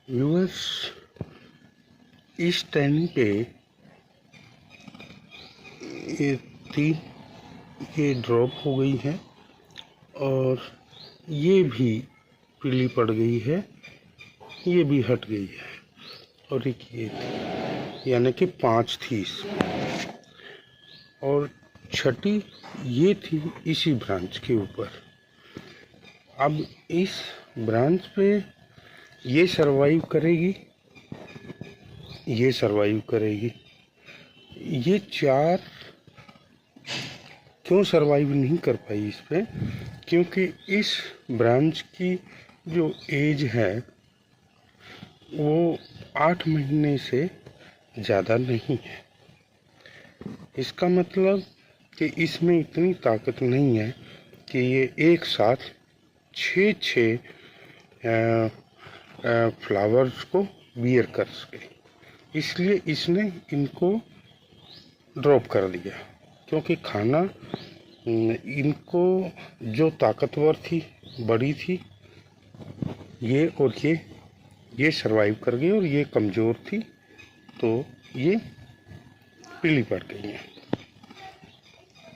Viewers, इस time पे ये तीन ये ड्रॉप हो गई है और ये भी पीली पड़ गई है, ये भी हट गई है और एक ये यानी कि 5 थी इसमें और छठी ये थी इसी ब्रांच के ऊपर। अब इस ब्रांच पे ये सरवाइव करेगी, ये सरवाइव करेगी। ये 4 क्यों सरवाइव नहीं कर पाई इस पे? क्योंकि इस ब्रांच की जो एज है वो 8 महीने से ज़्यादा नहीं है। इसका मतलब कि इसमें इतनी ताकत नहीं है कि ये एक साथ 6 फ्लावर्स को बियर कर सके। इसलिए इसने इनको ड्रॉप कर दिया, क्योंकि खाना इनको जो ताकतवर थी, बड़ी थी, ये और ये सरवाइव कर गई और ये कमज़ोर थी तो ये पीली पड़ गई है।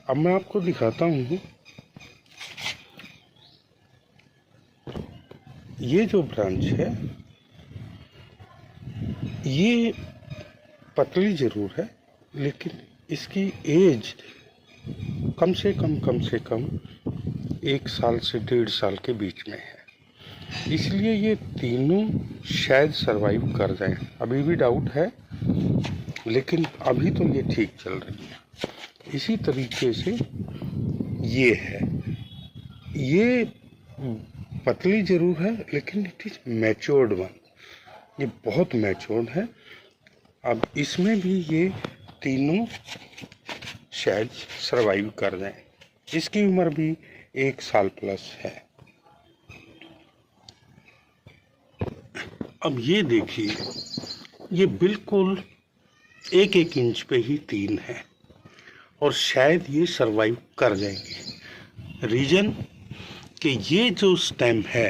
अब मैं आपको दिखाता हूँ ये जो ब्रांच है ये पतली ज़रूर है, लेकिन इसकी एज कम से कम 1 साल से 1.5 साल के बीच में है। इसलिए ये तीनों शायद सरवाइव कर जाएं। अभी भी डाउट है, लेकिन अभी तो ये ठीक चल रही है। इसी तरीके से ये है, ये पतली ज़रूर है लेकिन इट इज़ मैच्योर्ड वन, ये बहुत मैच्योर्ड है। अब इसमें भी ये तीनों शायद सरवाइव कर जाएं। इसकी उम्र भी 1 साल प्लस है। अब ये देखिए, ये बिल्कुल 1 इंच पे ही 3 है और शायद ये सरवाइव कर जाएंगे। रीज़न कि ये जो स्टेम है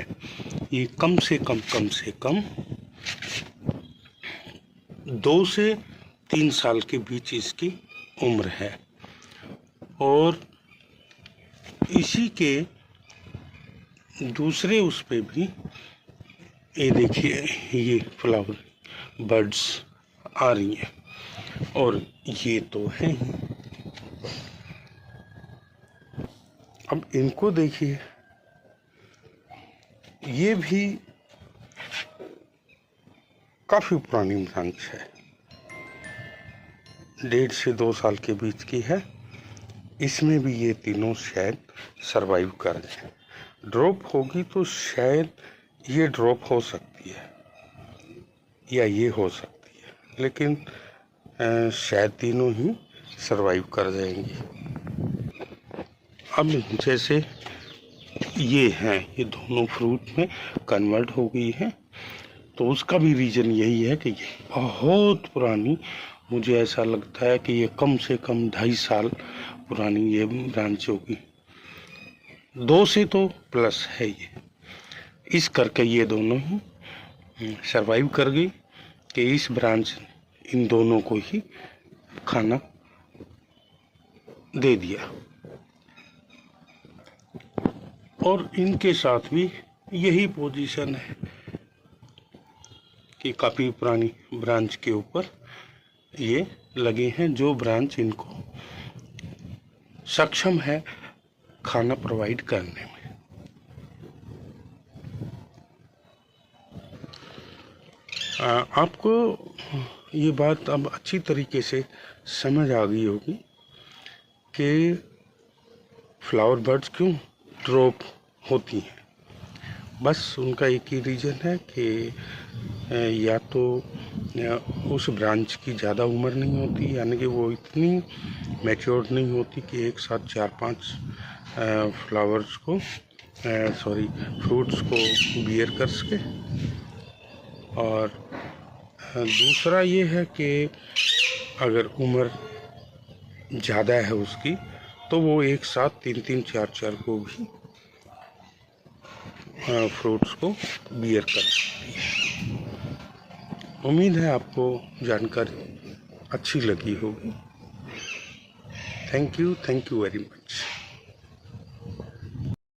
ये कम से कम 2 से 3 साल के बीच इसकी उम्र है और इसी के दूसरे उस पे भी ये देखिए, ये फ्लावर बर्ड्स आ रही हैं और ये तो है ही। अब इनको देखिए, ये भी काफ़ी पुरानी ब्रांच है, 1.5 से 2 साल के बीच की है। इसमें भी ये तीनों शायद सरवाइव कर जाए। ड्रॉप होगी तो शायद ये ड्रॉप हो सकती है या ये हो सकती है, लेकिन शायद तीनों ही सरवाइव कर जाएंगी। अब जैसे ये हैं, ये दोनों फ्रूट में कन्वर्ट हो गई है, तो उसका भी रीज़न यही है कि ये बहुत पुरानी, मुझे ऐसा लगता है कि ये कम से कम 2.5 साल पुरानी ये ब्रांच होगी। 2 से तो प्लस है ये। इस करके ये दोनों ही सरवाइव कर गई कि इस ब्रांच इन दोनों को ही खाना दे दिया और इनके साथ भी यही पोजीशन है कि काफ़ी पुरानी ब्रांच के ऊपर ये लगे हैं, जो ब्रांच इनको सक्षम है खाना प्रोवाइड करने में। आपको ये बात अब अच्छी तरीके से समझ आ गई होगी कि फ्लावर बर्ड्स क्यों ड्रॉप होती हैं। बस उनका एक ही रीज़न है कि या तो उस ब्रांच की ज़्यादा उम्र नहीं होती, यानी कि वो इतनी मैच्योर्ड नहीं होती कि एक साथ 4-5 फ्लावर्स को फ्रूट्स को बियर कर सके। और दूसरा ये है कि अगर उम्र ज़्यादा है उसकी तो वो एक साथ 3-3, 4-4 को भी फ्रूट्स को बियर कर सकती है। उम्मीद है आपको जानकारी अच्छी लगी होगी। Thank you very much.